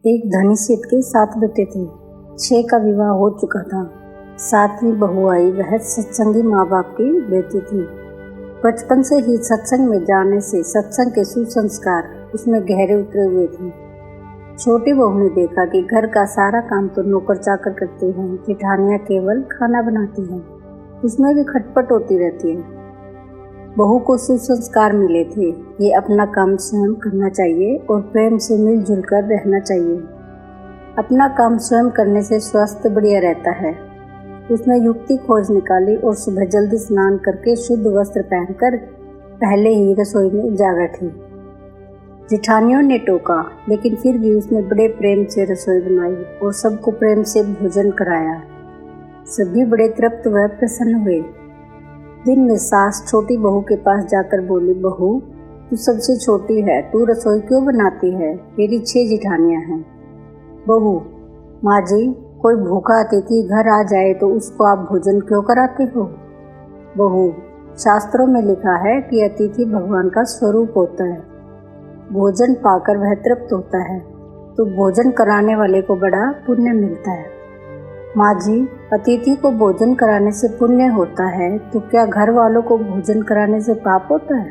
एक धनी सेठ के 7 बेटे थे। 6 का विवाह हो चुका था। 7वीं बहू आई, वह सत्संगी माँ बाप की बेटी थी। बचपन से ही सत्संग में जाने से सत्संग के सुसंस्कार उसमें गहरे उतरे हुए थे। छोटी बहू ने देखा कि घर का सारा काम तो नौकर चाकर करते हैं, जेठानियाँ केवल खाना बनाती हैं, उसमें भी खटपट होती रहती है। बहू को सुसंस्कार मिले थे, ये अपना काम स्वयं करना चाहिए और प्रेम से मिलजुल कर रहना चाहिए। अपना काम स्वयं करने से स्वास्थ्य बढ़िया रहता है। उसने युक्ति खोज निकाली और सुबह जल्दी स्नान करके शुद्ध वस्त्र पहनकर पहले ही रसोई में जा बैठी। जेठानियों ने टोका, लेकिन फिर भी उसने बड़े प्रेम से रसोई बनाई और सबको प्रेम से भोजन कराया। सभी बड़े तृप्त व प्रसन्न हुए। दिन में सास छोटी बहू के पास जाकर बोली, बहू तू सबसे छोटी है, तू रसोई क्यों बनाती है? मेरी 6 जेठानियाँ हैं। बहू, माँ जी, कोई भूखा अतिथि घर आ जाए तो उसको आप भोजन क्यों कराते हो? बहू, शास्त्रों में लिखा है कि अतिथि भगवान का स्वरूप होता है, भोजन पाकर वह तृप्त होता है, तो भोजन कराने वाले को बड़ा पुण्य मिलता है। माँ जी, अतिथि को भोजन कराने से पुण्य होता है, तो क्या घर वालों को भोजन कराने से पाप होता है?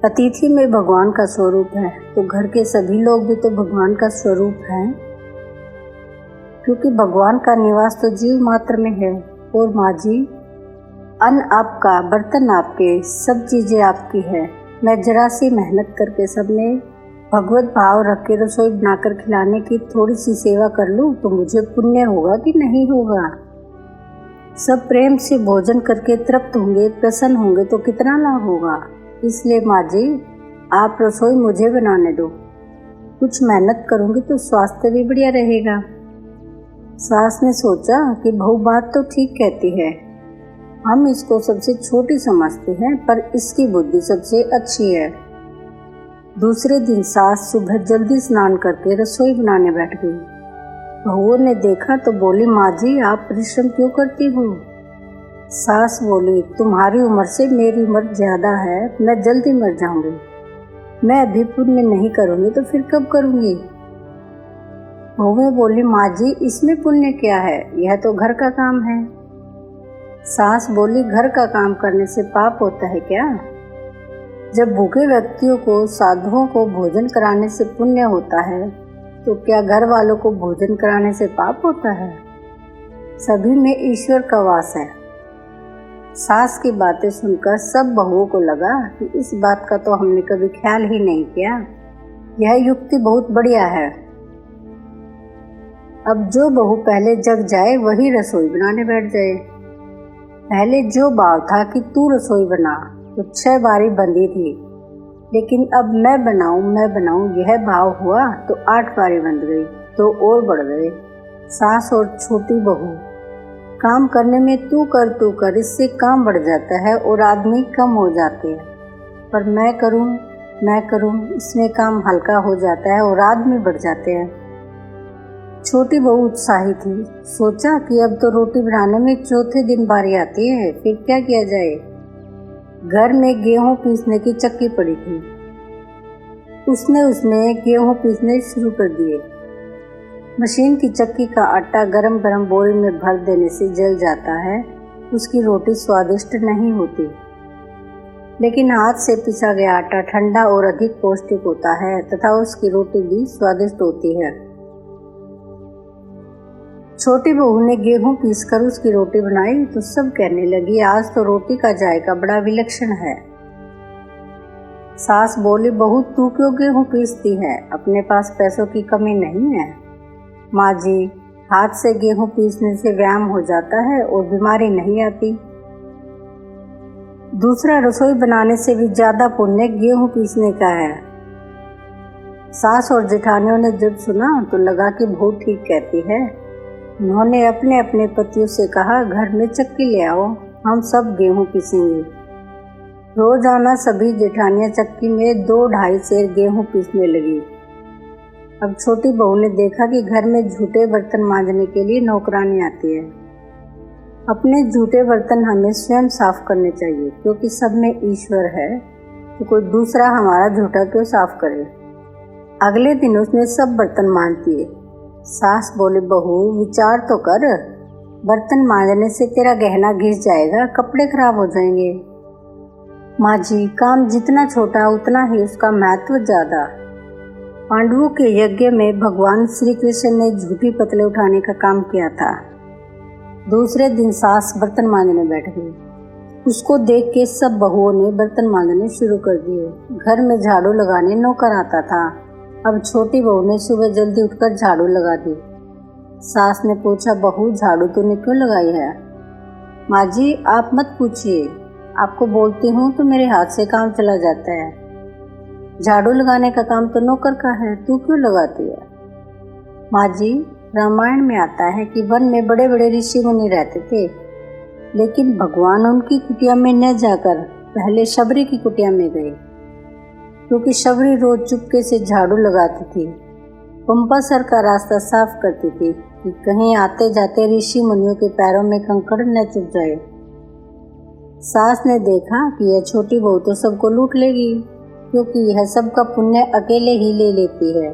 अतिथि में भगवान का स्वरूप है, तो घर के सभी लोग भी तो भगवान का स्वरूप हैं, क्योंकि भगवान का निवास तो जीव मात्र में है। और माँ जी, अन्न आपका, बर्तन आपके, सब चीज़ें आपकी है। मैं जरा सी मेहनत करके सब में भगवत भाव रख के रसोई बनाकर खिलाने की थोड़ी सी सेवा कर लूँ तो मुझे पुण्य होगा कि नहीं होगा? सब प्रेम से भोजन करके तृप्त होंगे, प्रसन्न होंगे तो कितना लाभ होगा। इसलिए माँ जी, आप रसोई मुझे बनाने दो। कुछ मेहनत करूँगी तो स्वास्थ्य भी बढ़िया रहेगा। सास ने सोचा कि बहू बात तो ठीक कहती है, हम इसको सबसे छोटी समझते हैं, पर इसकी बुद्धि सबसे अच्छी है। दूसरे दिन सास सुबह जल्दी स्नान करके रसोई बनाने बैठ गई। बहू ने देखा तो बोली, माँ जी, आप परिश्रम क्यों करती हो? सास बोली, तुम्हारी उम्र से मेरी उम्र ज़्यादा है, मैं जल्दी मर जाऊंगी। मैं अभी पुण्य नहीं करूँगी तो फिर कब करूँगी? बहू बोली, माँ जी, इसमें पुण्य क्या है? यह तो घर का काम है। सास बोली, घर का काम करने से पाप होता है क्या? जब भूखे व्यक्तियों को, साधुओं को भोजन कराने से पुण्य होता है, तो क्या घर वालों को भोजन कराने से पाप होता है? सभी में ईश्वर का वास है। सास की बातें सुनकर सब बहुओं को लगा कि इस बात का तो हमने कभी ख्याल ही नहीं किया, यह युक्ति बहुत बढ़िया है। अब जो बहू पहले जग जाए वही रसोई बनाने बैठ जाए। पहले जो भाव था कि तू रसोई बना, तो 6 बारी बंदी थी, लेकिन अब मैं बनाऊं यह भाव हुआ तो 8 बारी बंद गई, तो और बढ़ गए। सास और छोटी बहू, काम करने में तू कर, इससे काम बढ़ जाता है और आदमी कम हो जाते हैं, पर मैं करूं, इसमें काम हल्का हो जाता है और आदमी बढ़ जाते हैं। छोटी बहू उत्साही थी, सोचा कि अब तो रोटी बनाने में चौथे दिन बारी आती है, फिर क्या किया जाए। घर में गेहूं पीसने की चक्की पड़ी थी, उसने गेहूं पीसने शुरू कर दिए। मशीन की चक्की का आटा गरम गरम बोरी में भर देने से जल जाता है, उसकी रोटी स्वादिष्ट नहीं होती। लेकिन हाथ से पिसा गया आटा ठंडा और अधिक पौष्टिक होता है तथा उसकी रोटी भी स्वादिष्ट होती है। छोटी बहू ने गेहूं पीसकर उसकी रोटी बनाई तो सब कहने लगी, आज तो रोटी का जायका बड़ा विलक्षण है। सास बोली, बहू तू क्यों गेहूं पीसती है? अपने पास पैसों की कमी नहीं है। माँ जी, हाथ से गेहूं पीसने से व्यायाम हो जाता है और बीमारी नहीं आती। दूसरा, रसोई बनाने से भी ज्यादा पुण्य गेहूं पीसने का है। सास और जेठानियों ने जब सुना तो लगा कि बहू ठीक कहती है। उन्होंने अपने अपने पतियों से कहा, घर में चक्की ले आओ, हम सब गेहूं पीसेंगे। रोजाना सभी जेठानियां चक्की में 2-2.5 सेर गेहूं पीसने लगी। अब छोटी बहू ने देखा कि घर में झूठे बर्तन मांजने के लिए नौकरानी आती है। अपने झूठे बर्तन हमें स्वयं साफ करने चाहिए, क्योंकि सब में ईश्वर है, तो कोई दूसरा हमारा झूठा क्यों साफ करे। अगले दिन उसने सब बर्तन मांज दिए। सास बोली, बहू विचार तो कर, बर्तन मांजने से तेरा गहना घिस जाएगा, कपड़े खराब हो जाएंगे। माँ जी, काम जितना छोटा उतना ही उसका महत्व ज्यादा। पांडवों के यज्ञ में भगवान श्री कृष्ण ने झूठी पतले उठाने का काम किया था। दूसरे दिन सास बर्तन मांजने बैठ गई। उसको देख के सब बहुओं ने बर्तन मांजने शुरू कर दिए। घर में झाड़ू लगाने नौकर आता था। अब छोटी बहू ने सुबह जल्दी उठकर झाड़ू लगा दी। सास ने पूछा, बहू झाड़ू तूने क्यों लगाई है? माँ जी, आप मत पूछिए, आपको बोलती हूँ तो मेरे हाथ से काम चला जाता है। झाड़ू लगाने का काम तो नौकर का है, तू क्यों लगाती है? माँ जी, रामायण में आता है कि वन में बड़े बड़े ऋषि मुनि रहते थे, लेकिन भगवान उनकी कुटिया में न जाकर पहले शबरी की कुटिया में गए, क्योंकि शबरी रोज चुपके से झाड़ू लगाती थी, पंपा सर का रास्ता साफ करती थी कि कहीं आते जाते ऋषि मुनियों के पैरों में कंकड़ न चुभ जाए। सास ने देखा कि यह छोटी बहू तो सबको लूट लेगी, क्योंकि यह सबका पुण्य अकेले ही ले लेती है।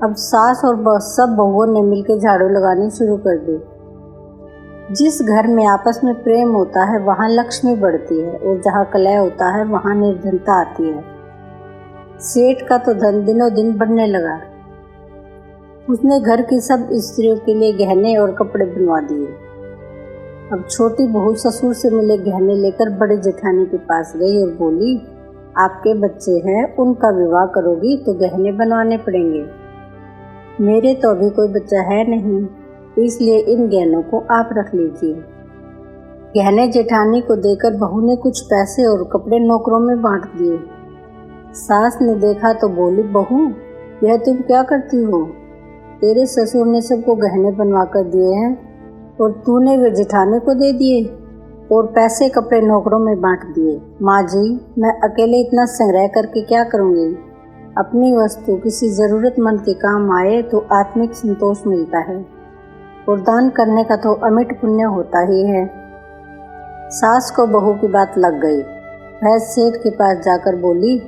अब सास और सब बहुओं ने मिलकर झाड़ू लगानी शुरू कर दी। जिस घर में आपस में प्रेम होता है वहाँ लक्ष्मी बढ़ती है, और जहाँ कलह होता है वहाँ निर्धनता आती है। सेठ का तो धन दिनों दिन बढ़ने लगा। उसने घर की सब स्त्रियों के लिए गहने और कपड़े बनवा दिए। अब छोटी बहू ससुर से मिले गहने लेकर बड़े जेठानी के पास गई और बोली, आपके बच्चे हैं, उनका विवाह करोगी तो गहने बनवाने पड़ेंगे। मेरे तो अभी कोई बच्चा है नहीं, इसलिए इन गहनों को आप रख लीजिए। गहने जेठानी को देकर बहू ने कुछ पैसे और कपड़े नौकरों में बांट दिए। सास ने देखा तो बोली, बहू यह तुम क्या करती हो? तेरे ससुर ने सबको गहने बनवा कर दिए हैं और तूने वे जेठानी को दे दिए और पैसे कपड़े नौकरों में बांट दिए। माँ जी, मैं अकेले इतना संग्रह करके क्या करूँगी? अपनी वस्तु किसी ज़रूरतमंद के काम आए तो आत्मिक संतोष मिलता है, और दान करने का तो अमिट पुण्य होता ही है। सास को बहू की बात लग गई। वह सेठ के पास जाकर बोली,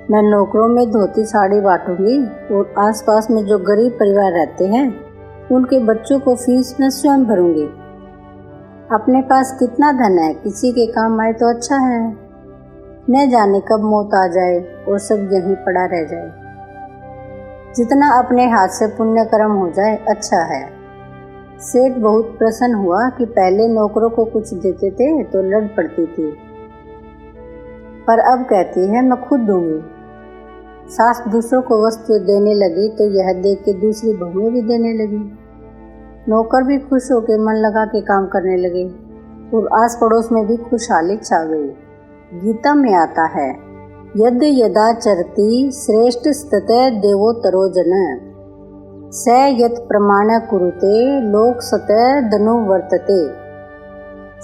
मैं नौकरों में धोती साड़ी बांटूंगी और आसपास में जो गरीब परिवार रहते हैं उनके बच्चों को फीस मैं स्वयं भरूंगी। अपने पास कितना धन है, किसी के काम आए तो अच्छा है, न जाने कब मौत आ जाए और सब यहीं पड़ा रह जाए। जितना अपने हाथ से पुण्य कर्म हो जाए अच्छा है। सेठ बहुत प्रसन्न हुआ कि पहले नौकरों को कुछ देते थे तो लड़ पड़ती थी, पर अब कहती है मैं खुद दूंगी। सास दूसरों को वस्तु देने लगी तो यह देख के दूसरी बहुएं भी देने लगी। नौकर भी खुश होकर मन लगा के काम करने लगे और आस पड़ोस में भी खुशहाली छा गई। गीता में आता है, यद यदा चरति श्रेष्ठ स्तते देवोतरो जन स यत प्रमाण कुरुते लोक सते धनु वर्तते।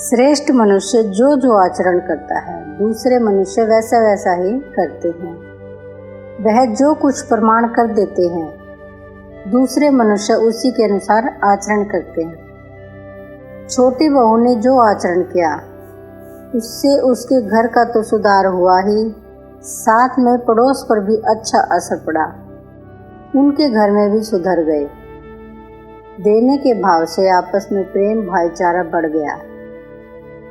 श्रेष्ठ मनुष्य जो जो आचरण करता है दूसरे मनुष्य वैसा वैसा ही करते हैं। वह जो कुछ प्रमाण कर देते हैं दूसरे मनुष्य उसी के अनुसार आचरण करते हैं। छोटी बहू ने जो आचरण किया उससे उसके घर का तो सुधार हुआ ही, साथ में पड़ोस पर भी अच्छा असर पड़ा। उनके घर में भी सुधर गए। देने के भाव से आपस में प्रेम भाईचारा बढ़ गया।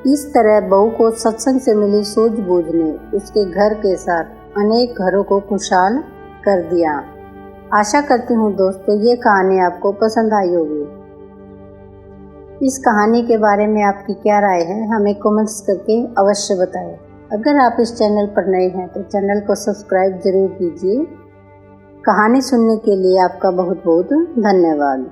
इस तरह बहू को सत्संग से मिली सूझबूझ ने उसके घर के साथ अनेक घरों को खुशहाल कर दिया। आशा करती हूँ दोस्तों ये कहानी आपको पसंद आई होगी। इस कहानी के बारे में आपकी क्या राय है हमें कमेंट्स करके अवश्य बताएं। अगर आप इस चैनल पर नए हैं तो चैनल को सब्सक्राइब जरूर कीजिए। कहानी सुनने के लिए आपका बहुत बहुत धन्यवाद।